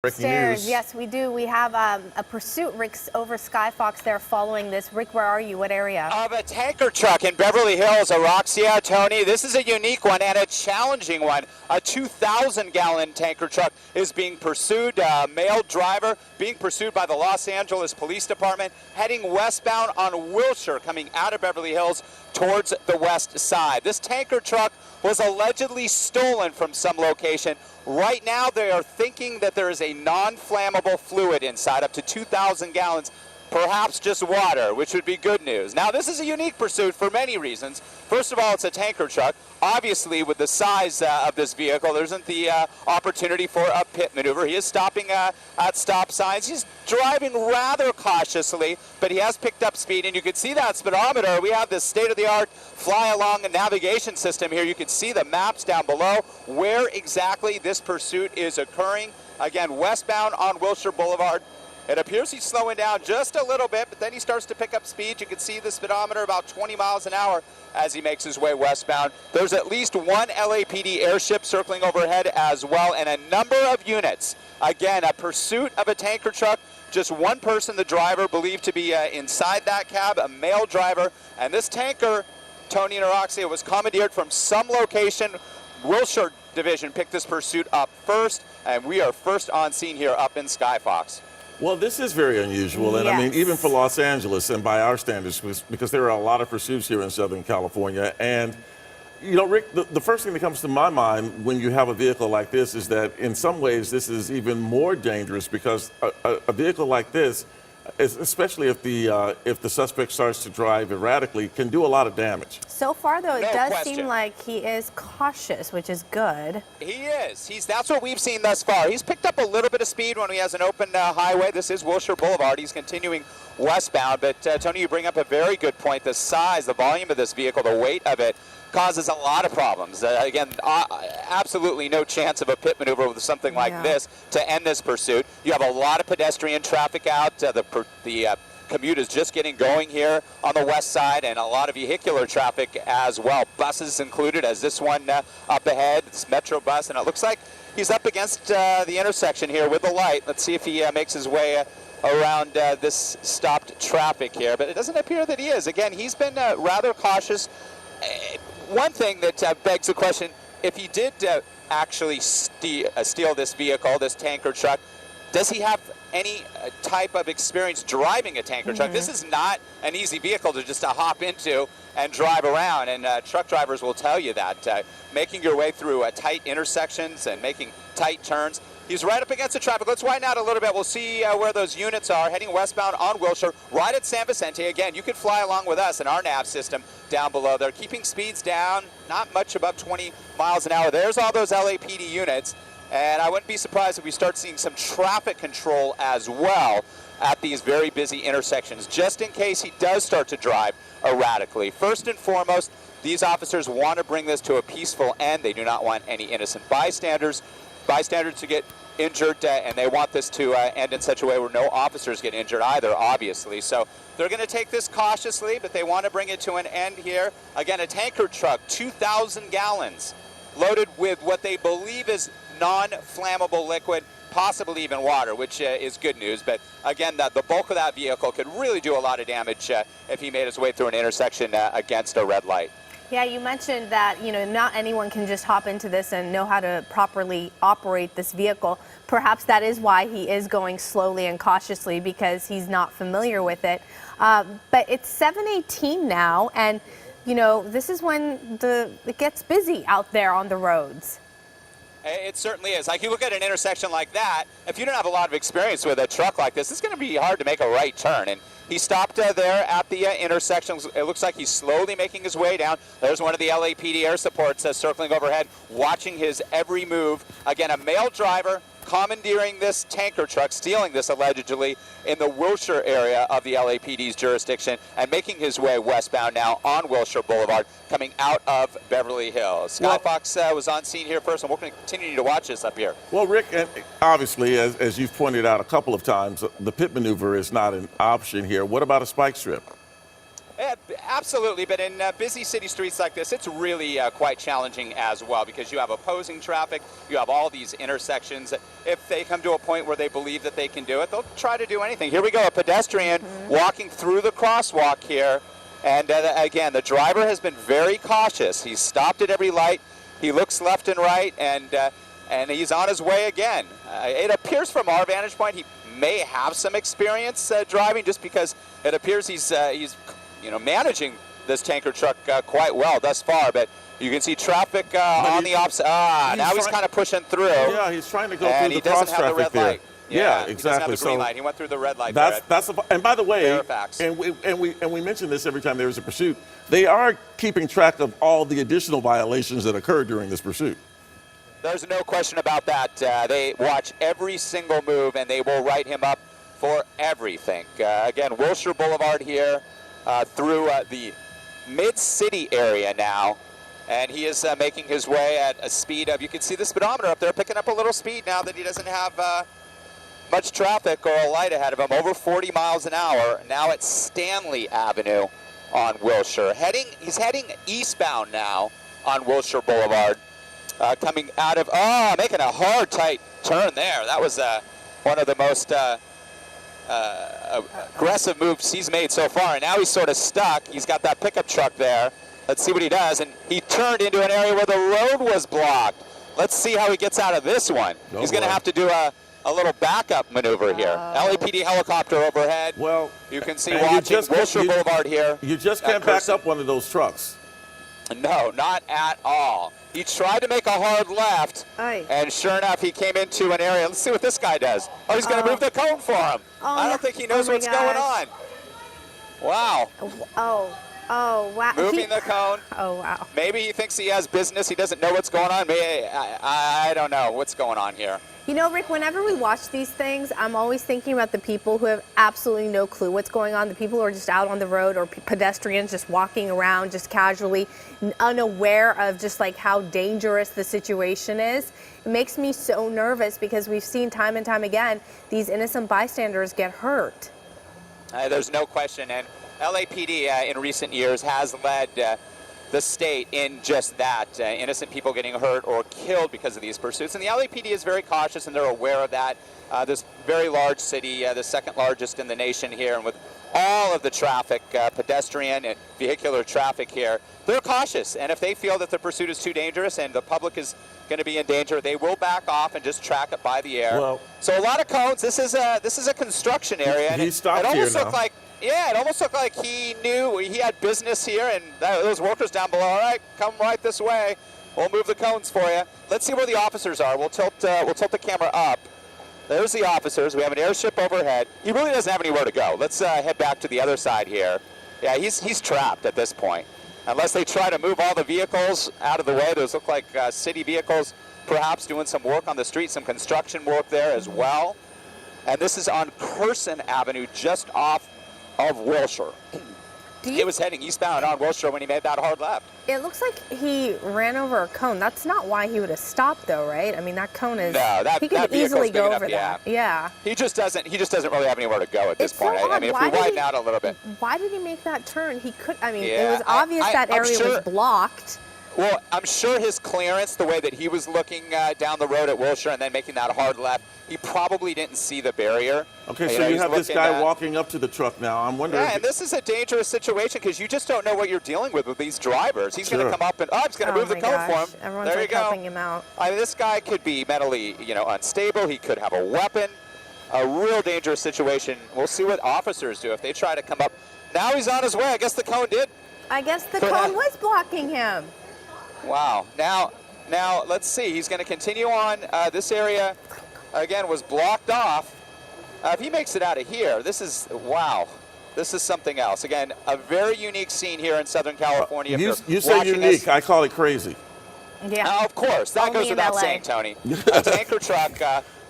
Stairs, news. yes, we do. We have a pursuit, Rick, over Skyfox there following this. Rick, where are you? What area? Of a tanker truck in Beverly Hills, Araxia, Tony. This is a unique one and a challenging one. A 2,000-gallon tanker truck is being pursued. A male driver being pursued by the Los Angeles Police Department, heading westbound on Wilshire, coming out of Beverly Hills towards the west side. This tanker truck was allegedly stolen from some location. Right now, they are thinking that there is a non-flammable fluid inside, up to 2,000 gallons, perhaps just water, which would be good news. Now, this is a unique pursuit for many reasons. First of all, it's a tanker truck. Obviously, with the size of this vehicle, there isn't the opportunity for a pit maneuver. He is stopping at stop signs. He's driving rather cautiously, but he has picked up speed, and you can see that speedometer. We have this state-of-the-art fly-along navigation system here. You can see the maps down below where exactly this pursuit is occurring. Again, westbound on Wilshire Boulevard. It appears he's slowing down just a little bit, but then he starts to pick up speed. You can see the speedometer about 20 miles an hour as he makes his way westbound. There's at least one LAPD airship circling overhead as well, and a number of units. Again, a pursuit of a tanker truck. Just one person, the driver, believed to be inside that cab, a male driver. And this tanker, Tony and Araxia, was commandeered from some location. Wilshire Division picked this pursuit up first, and we are first on scene here up in Skyfox. Well, this is very unusual, and I mean, even for Los Angeles and by our standards, because there are a lot of pursuits here in Southern California. And, you know, Rick, the first thing that comes to my mind when you have a vehicle like this is that in some ways this is even more dangerous because a vehicle like this, especially if the suspect starts to drive erratically, can do a lot of damage. So far, though, it does question. seem like he is cautious, which is good. He is. That's what we've seen thus far. He's picked up a little bit of speed when he has an open highway. This is Wilshire Boulevard. He's continuing westbound. But, Tony, you bring up a very good point. The size, the volume of this vehicle, the weight of it causes a lot of problems. Again, absolutely no chance of a pit maneuver with something like this to end this pursuit. You have a lot of pedestrian traffic out. The commute is just getting going here on the west side, and a lot of vehicular traffic as well. Buses included, as this one up ahead, this Metro bus, and it looks like he's up against the intersection here with the light. Let's see if he makes his way around this stopped traffic here, but it doesn't appear that he is. Again, he's been rather cautious. One thing that begs the question, if he did actually steal this vehicle, this tanker truck, does he have any type of experience driving a tanker truck? This is not an easy vehicle to just hop into and drive around, and truck drivers will tell you that. Making your way through tight intersections and making tight turns. He's right up against the traffic. Let's widen out a little bit. We'll see where those units are, heading westbound on Wilshire, right at San Vicente. Again, you can fly along with us in our nav system down below. They're keeping speeds down, not much above 20 miles an hour. There's all those LAPD units. And I wouldn't be surprised if we start seeing some traffic control as well at these very busy intersections, just in case he does start to drive erratically. First and foremost, these officers want to bring this to a peaceful end. They do not want any innocent bystanders to get injured, and they want this to end in such a way where no officers get injured either, obviously. So they're going to take this cautiously, but they want to bring it to an end here. Again, a tanker truck, 2,000 gallons, loaded with what they believe is non-flammable liquid, possibly even water, which is good news. But again, the bulk of that vehicle could really do a lot of damage if he made his way through an intersection against a red light. Yeah, you mentioned that, you know, not anyone can just hop into this and know how to properly operate this vehicle. Perhaps that is why he is going slowly and cautiously, because he's not familiar with it. But it's 7:18 now, and, you know, this is when it gets busy out there on the roads. It certainly is. Like, you look at an intersection like that, if you don't have a lot of experience with a truck like this, it's going to be hard to make a right turn. And he stopped there at the intersection. It looks like he's slowly making his way down. There's one of the LAPD air supports circling overhead, watching his every move. Again, a male driver commandeering this tanker truck, stealing this allegedly in the Wilshire area of the LAPD's jurisdiction, and making his way westbound now on Wilshire Boulevard, coming out of Beverly Hills. Skyfox was on scene here first, and we're going to continue to watch this up here. Well, Rick, and obviously, as you've pointed out a couple of times, the pit maneuver is not an option here. What about a spike strip? Absolutely, but in busy city streets like this, it's really quite challenging as well because you have opposing traffic, you have all these intersections. If they come to a point where they believe that they can do it, they'll try to do anything. Here we go, a pedestrian walking through the crosswalk here. And again, the driver has been very cautious. He's stopped at every light. He looks left and right, and he's on his way again. It appears from our vantage point he may have some experience driving just because it appears he's managing this tanker truck quite well thus far, but you can see traffic on the opposite. Now he's kind of pushing through. Yeah, he's trying to go through the cross traffic there. Light. Yeah, exactly. He doesn't have the green light. He went through the red light. And by the way, Fairfax. and we mention this every time there is a pursuit. They are keeping track of all the additional violations that occurred during this pursuit. There's no question about that. They watch every single move, and they will write him up for everything. Again, Wilshire Boulevard here through the mid-city area now, and he is making his way at a speed of, you can see the speedometer up there picking up a little speed now that he doesn't have much traffic or a light ahead of him, over 40 miles an hour, now at Stanley Avenue on Wilshire. He's heading eastbound now on Wilshire Boulevard. Coming out of, making a hard, tight turn there. That was one of the most aggressive moves he's made so far. And now he's sort of stuck. He's got that pickup truck there. Let's see what he does. And he turned into an area where the road was blocked. Let's see how he gets out of this one. He's going to have to do a little backup maneuver here. LAPD helicopter overhead. Well, you can see watching Wilshire Boulevard here. You just can't back up one of those trucks. No, not at all. He tried to make a hard left, and sure enough, he came into an area. Let's see what this guy does. Oh, he's going to move the cone for him. I don't think he knows what's going on. Wow. Oh, wow. Moving the cone. Oh, wow. Maybe he thinks he has business. He doesn't know what's going on. Maybe, I don't know what's going on here. You know, Rick, whenever we watch these things, I'm always thinking about the people who have absolutely no clue what's going on, the people who are just out on the road, or pedestrians just walking around just casually, unaware of just like how dangerous the situation is. It makes me so nervous because we've seen time and time again these innocent bystanders get hurt. There's no question, and LAPD in recent years has led the state in just that, innocent people getting hurt or killed because of these pursuits. And the LAPD is very cautious, and they're aware of that. This very large city, the second largest in the nation here, and with all of the traffic, pedestrian and vehicular traffic here, they're cautious. And if they feel that the pursuit is too dangerous and the public is going to be in danger, they will back off and just track it by the air. Well, so a lot of cones. This is a construction area. He stopped here now. Yeah, it almost looked like he knew he had business here, and those workers down below, all right, come right this way. We'll move the cones for you. Let's see where the officers are. We'll tilt the camera up. There's the officers. We have an airship overhead. He really doesn't have anywhere to go. Let's head back to the other side here. Yeah, he's trapped at this point. Unless they try to move all the vehicles out of the way. Those look like city vehicles, perhaps doing some work on the street, some construction work there as well. And this is on Curson Avenue, just off of Wilshire. He was heading eastbound on Wilshire when he made that hard left. It looks like he ran over a cone. That's not why he would have stopped, though, right? I mean, that cone is. No, he could easily go over that. Yeah. He just doesn't really have anywhere to go at this point. So I mean, if we widen out a little bit. Why did he make that turn? He could. I mean, it was obvious that area was blocked. Well, I'm sure his clearance, the way that he was looking down the road at Wilshire and then making that hard left, he probably didn't see the barrier. Okay, so you have this guy walking up to the truck now. I'm wondering. Yeah, and this is a dangerous situation because you just don't know what you're dealing with these drivers. He's going to come up and, he's going to move the cone for him. Everyone's there you go. helping him out. I mean, this guy could be mentally, unstable. He could have a weapon. A real dangerous situation. We'll see what officers do if they try to come up. Now he's on his way. I guess the cone did. I guess the cone was blocking him. Wow. Now let's see. He's going to continue on. This area, again, was blocked off. If he makes it out of here, this is, wow. This is something else. Again, a very unique scene here in Southern California. You say unique. I call it crazy. Yeah. Of course. That goes without saying, Tony. A tanker truck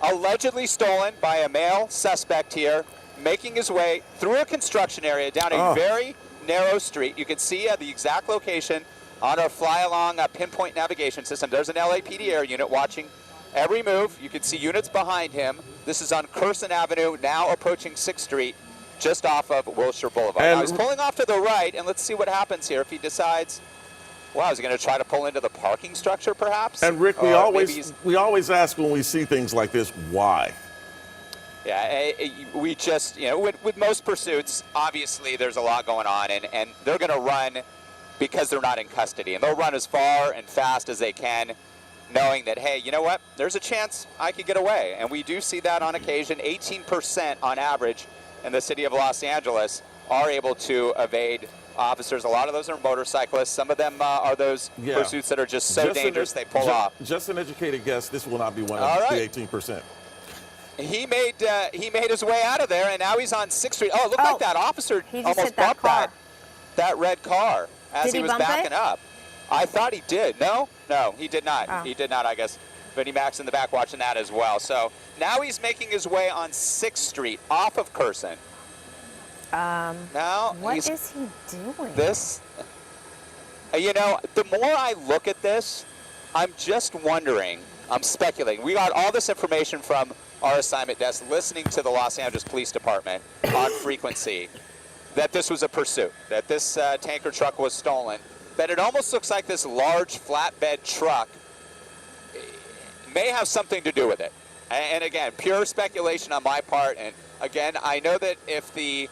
allegedly stolen by a male suspect here, making his way through a construction area down a very narrow street. You can see the exact location on our fly-along pinpoint navigation system. There's an LAPD air unit watching every move. You can see units behind him. This is on Curson Avenue, now approaching 6th Street. just off of Wilshire Boulevard. And now he's pulling off to the right, and let's see what happens here if he decides. Wow, is he going to try to pull into the parking structure, perhaps? And Rick, we always ask when we see things like this, why? Yeah, we just, with most pursuits, obviously there's a lot going on, and they're going to run because they're not in custody. And they'll run as far and fast as they can, knowing that, hey, you know what, there's a chance I could get away. And we do see that on occasion. 18% on average in the city of Los Angeles are able to evade officers. A lot of those are motorcyclists. Some of them are those pursuits that are just so dangerous they pull off. Just an educated guess, this will not be one of the 18%. He made his way out of there, and now he's on 6th Street. Oh, it looked like that officer almost bumped that red car as he was backing up. I thought he did. No, he did not. Oh. He did not, I guess. Vinnie Mac's in the back watching that as well. So now he's making his way on 6th Street off of Curson. Now what is he doing? This, the more I look at this, I'm just wondering, I'm speculating. We got all this information from our assignment desk, listening to the Los Angeles Police Department on frequency, that this was a pursuit, that this tanker truck was stolen, that it almost looks like this large flatbed truck may have something to do with it. And again, pure speculation on my part. And again, I know that if the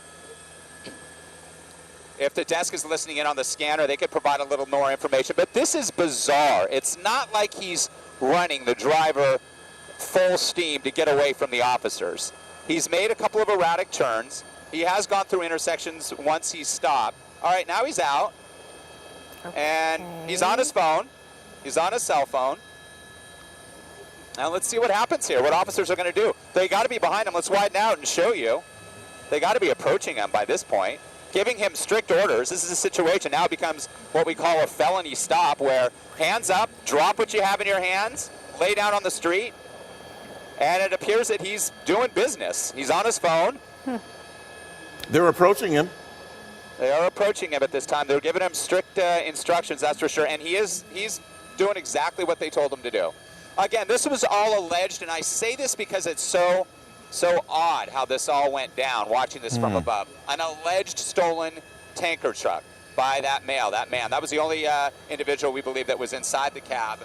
desk is listening in on the scanner, they could provide a little more information. But this is bizarre. It's not like he's running the driver full steam to get away from the officers. He's made a couple of erratic turns. He has gone through intersections once he's stopped. All right, now he's out. Okay. And he's on his phone. He's on his cell phone. Now let's see what happens here, what officers are going to do. They got to be behind him. Let's widen out and show you. They got to be approaching him by this point, giving him strict orders. This is a situation now becomes what we call a felony stop, where hands up, drop what you have in your hands, lay down on the street, and it appears that he's doing business. He's on his phone. They're approaching him. They are approaching him at this time. They're giving him strict instructions, that's for sure, and he's doing exactly what they told him to do. Again, this was all alleged, and I say this because it's so odd how this all went down, watching this from above. An alleged stolen tanker truck by that male, that man. That was the only individual we believe that was inside the cab.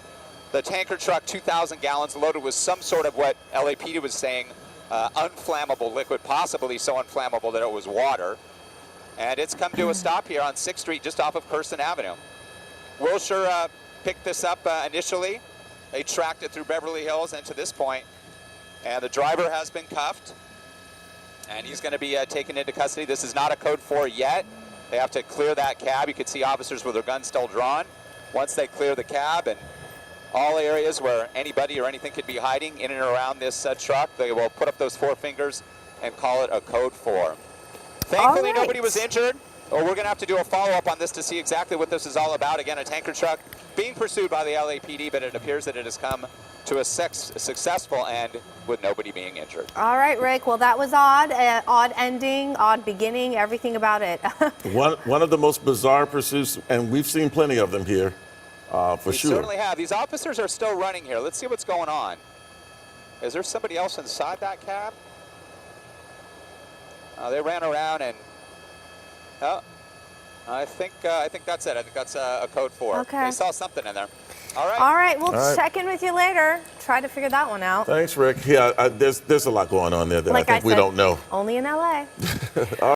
The tanker truck, 2,000 gallons, loaded with some sort of what LAPD was saying, unflammable liquid, possibly so inflammable that it was water. And it's come to a stop here on 6th Street, just off of Curson Avenue. Wilshire picked this up initially. They tracked it through Beverly Hills and to this point. And the driver has been cuffed, and he's going to be taken into custody. This is not a code 4 yet. They have to clear that cab. You can see officers with their guns still drawn. Once they clear the cab and all areas where anybody or anything could be hiding in and around this truck, they will put up those 4 fingers and call it a code 4. Thankfully, nobody was injured. Or we're going to have to do a follow-up on this to see exactly what this is all about. Again, a tanker truck being pursued by the LAPD, but it appears that it has come to a successful end with nobody being injured. All right, Rick. Well, that was odd. Odd ending, odd beginning, everything about it. One of the most bizarre pursuits, and we've seen plenty of them here, for sure. We certainly have. These officers are still running here. Let's see what's going on. Is there somebody else inside that cab? They ran around and... Oh, I think that's it. I think that's a code 4. Okay. They saw something in there. All right. All right. We'll check in with you later. Try to figure that one out. Thanks, Rick. Yeah, there's a lot going on there that I think we don't know. Only in LA.